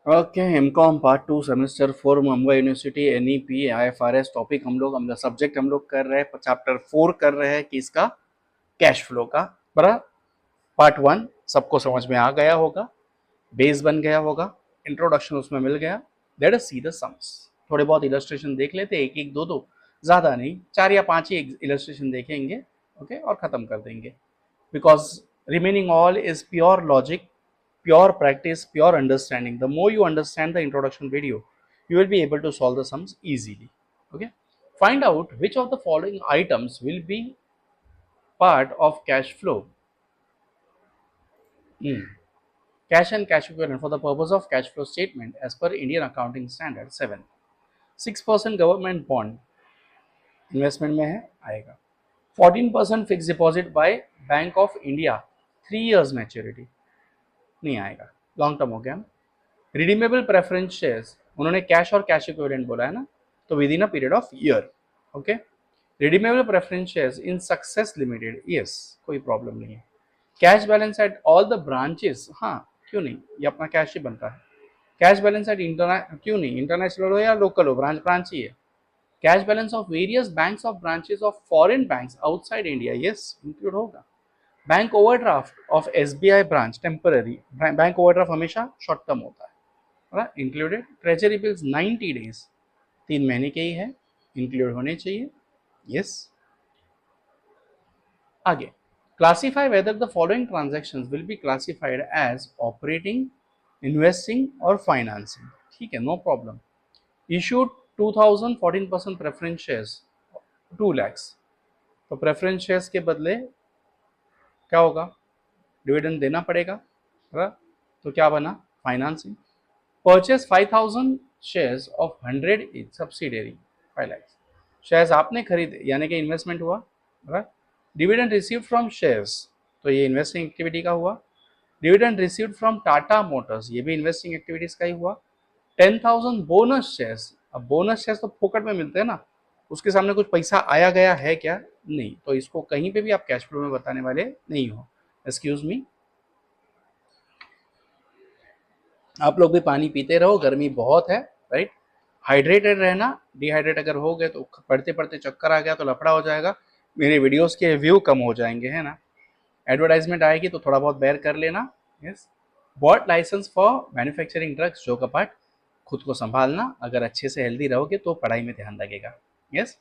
Okay, MCom part 2 semester 4 Mumbai university NEP IFRS topic हम लोग subject हम लोग कर रहे हैं, चैप्टर 4 कर रहे हैं कि इसका कैश फ्लो का। बड़ा पार्ट 1 सबको समझ में आ गया होगा, बेस बन गया होगा, इंट्रोडक्शन उसमें मिल गया। Let us see the sums. थोड़े बहुत इलस्ट्रेशन देख लेते, एक एक दो दो, ज़्यादा नहीं, 4 या 5 ही इलस्ट्रेशन देखेंगे। ओके, और ख़त्म कर देंगे, because remaining all is pure logic, pure practice, pure understanding. The more you understand the introduction video, you will be able to solve the sums easily. Okay, find out which of the following items will be part of cash flow. Cash and cash equivalent for the purpose of cash flow statement as per Indian accounting standard 7. 6% government bond investment में है, आएगा। 14% fixed deposit by Bank of India 3 years maturity नहीं आएगा, long term हो गया ना। Redeemable preference shares, उन्होंने cash और कैश इक्विवेलेंट बोला है ना, तो with in a period of year. Okay, redeemable preference shares in success limited, yes, कोई प्रॉब्लम नहीं है। Cash balance at all the branches, हाँ क्यों नहीं, ये अपना कैश ही बनता है। कैश बैलेंस एट क्यों नहीं, इंटरनेशनल हो या लोकल हो, ब्रांच ब्रांच ही है। Cash balance of various banks of branches of foreign banks outside India, yes include होगा। Bank overdraft of SBI branch temporary, bank overdraft हमेशा शॉर्ट टर्म होता है, इंक्लूडेड। ट्रेजरी बिल्स 90 डेज, 3 महीने के ही है, इंक्लूड होने चाहिए, यस। आगे, classify whether the following transactions will be classified as operating, investing और फाइनेंसिंग, ठीक है, no problem. Issued 2000 14% preference shares 2 lakhs, तो प्रेफरेंस शेयर्स के बदले क्या होगा, डिविडेंड देना पड़ेगा, तो क्या बना, financing. Purchase 5000 shares of 100 is subsidiary 5 lakh, shares आपने खरीदे यानी कि इन्वेस्टमेंट हुआ। डिविडेंड रिसीव्ड फ्रॉम शेयर्स, तो ये इन्वेस्टिंग एक्टिविटी का हुआ। Dividend received from Tata Motors, ये भी इन्वेस्टिंग एक्टिविटीज का ही हुआ। 10,000 बोनस शेयर्स, अब बोनस शेयर्स तो फोकट में मिलते हैं ना, उसके सामने कुछ पैसा आया गया है क्या, नहीं, तो इसको कहीं पे भी आप कैश फ्लो में बताने वाले नहीं हो। एक्सक्यूज मी, आप लोग भी पानी पीते रहो, गर्मी बहुत है, राइट। हाइड्रेटेड रहना, डिहाइड्रेट अगर हो गए तो पढ़ते पढ़ते चक्कर आ गया तो लफड़ा हो जाएगा, मेरे वीडियोस के व्यू कम हो जाएंगे, है ना। एडवर्टाइजमेंट आएगी तो थोड़ा बहुत बेयर कर लेना, yes. Bought license for manufacturing drugs, जो कपाट, खुद को संभालना, अगर अच्छे से हेल्दी रहोगे तो पढ़ाई में ध्यान लगेगा, yes.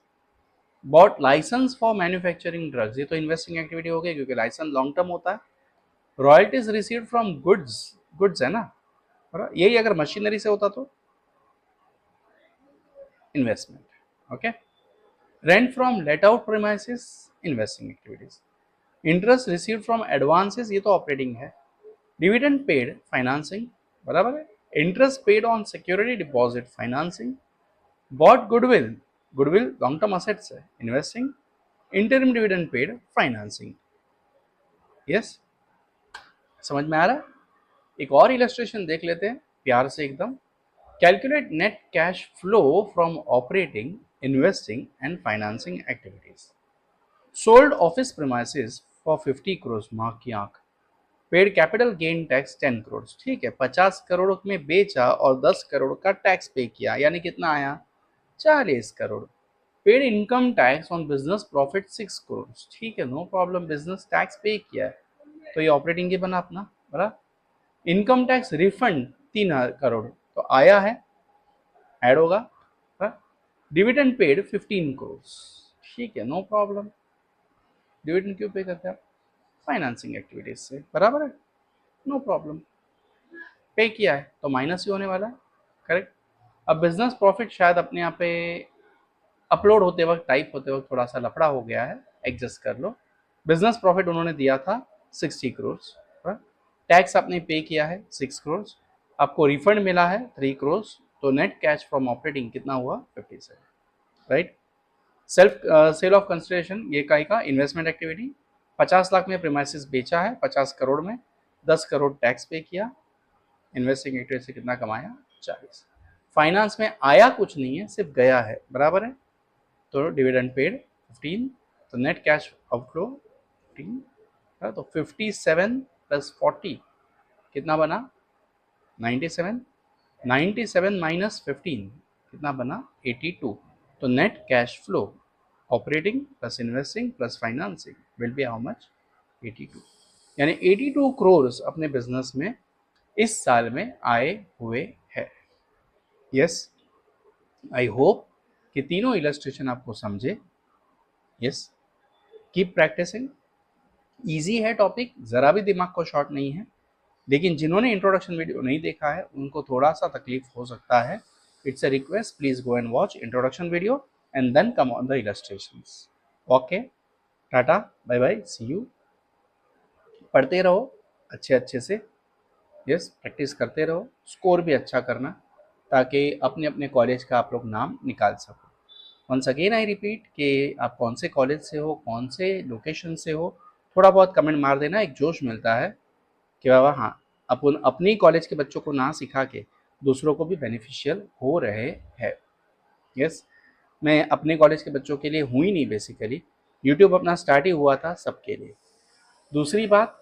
Bought license for manufacturing drugs, ये तो इन्वेस्टिंग एक्टिविटी हो गई क्योंकि लाइसेंस लॉन्ग टर्म होता है। Royalties received from goods, goods है ना, यही अगर मशीनरी से होता तो investment, okay. Rent from let out premises, investing activities. Interest received from advances, ये तो ऑपरेटिंग है। डिविडेंड पेड, फाइनेंसिंग, बराबर है। Interest paid on security deposit, financing. Bought goodwill, goodwill long term assets है, investing. Interim dividend paid, financing, yes. समझ में आ रहा है। एक और इलस्ट्रेशन देख लेते हैं प्यार से एकदम। Calculate net cash flow from operating, investing and financing activities. Sold office premises for 50 crores, माँ की आंख। Paid capital gain tax 10 crores, ठीक है, 50 करोड़ में बेचा और 10 करोड़ का टैक्स पे किया, यानी कितना आया, 40 crore. Paid income tax on business profit 6 crores, ठीक है, नो प्रॉब्लम, बिजनेस टैक्स पे किया है तो ये ऑपरेटिंग ही बना अपना, बराबर। इनकम टैक्स रिफंड 3 करोड़ तो आया है, ऐड होगा। डिविडेंड पेड 15 करोड़, ठीक है, नो प्रॉब्लम। डिविडेंड क्यों पे करते हैं आप, फाइनेंसिंग एक्टिविटीज से, बराबर है, नो प्रॉब्लम। पे किया है तो माइनस ही होने वाला है, करेक्ट। अब बिजनेस प्रॉफिट शायद अपने यहाँ पे अपलोड होते वक्त, टाइप होते वक्त थोड़ा सा लफड़ा हो गया है, एडजस्ट कर लो। बिजनेस प्रॉफिट उन्होंने दिया था 60 करोड़, टैक्स आपने पे किया है 6 करोड़, आपको रिफंड मिला है 3 करोड़, तो नेट कैश फ्रॉम ऑपरेटिंग कितना हुआ, 57, right. Self sale of consideration, ये काई का इन्वेस्टमेंट एक्टिविटी, 50 लाख में प्रीमाइसेस बेचा है, 50 करोड़ में 10 करोड़ टैक्स पे किया, इन्वेस्टिंग एक्टिविटी से कितना कमाया, 40। फाइनेंस में आया कुछ नहीं है, सिर्फ गया है, बराबर है, तो डिविडेंड पेड 15, तो नेट कैश आउटफ्लो 15, तो 57 + 40 कितना बना, 97, 97 माइनस 15 कितना बना 82। तो net cash flow operating plus investing plus financing will be how much 82, यानी 82 करोड़ अपने बिजनेस में इस साल में आए हुए है। यस, आई होप कि तीनों इलस्ट्रेशन आपको समझे। Yes, keep practicing. ईजी है टॉपिक, ज़रा भी दिमाग को शॉर्ट नहीं है, लेकिन जिन्होंने इंट्रोडक्शन वीडियो नहीं देखा है उनको थोड़ा सा तकलीफ हो सकता है। It's a request, please go and watch introduction video and then come on the illustrations. Okay, tata, bye bye, see you. पढ़ते रहो अच्छे अच्छे से। यस, प्रैक्टिस करते रहो, स्कोर भी अच्छा करना, ताकि अपने अपने कॉलेज का आप लोग नाम निकाल सको। वंस अगेन आई रिपीट कि आप कौन से कॉलेज से हो, कौन से लोकेशन से हो, थोड़ा बहुत कमेंट मार देना, एक जोश मिलता है कि बाबा हाँ, अपन अपनी कॉलेज के बच्चों को ना सिखा के दूसरों को भी बेनिफिशियल हो रहे हैं। यस, मैं अपने कॉलेज के बच्चों के लिए हूँ ही नहीं, बेसिकली यूट्यूब अपना स्टार्ट ही हुआ था सबके लिए। दूसरी बात,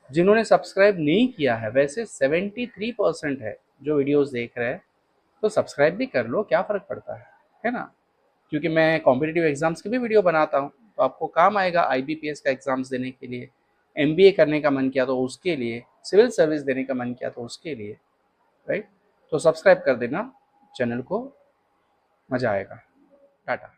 जिन्होंने सब्सक्राइब नहीं किया है, वैसे 73% है जो वीडियोस देख रहे हैं, तो सब्सक्राइब भी कर लो, क्या फ़र्क पड़ता है ना। क्योंकि मैं कॉम्पिटिटिव एग्जाम्स की भी वीडियो बनाता हूँ, तो आपको काम आएगा। IBPS का एग्ज़ाम्स देने के लिए, MBA करने का मन किया तो उसके लिए, सिविल सर्विस देने का मन किया तो उसके लिए, राइट। तो सब्सक्राइब कर देना चैनल को, मज़ा आएगा। टाटा।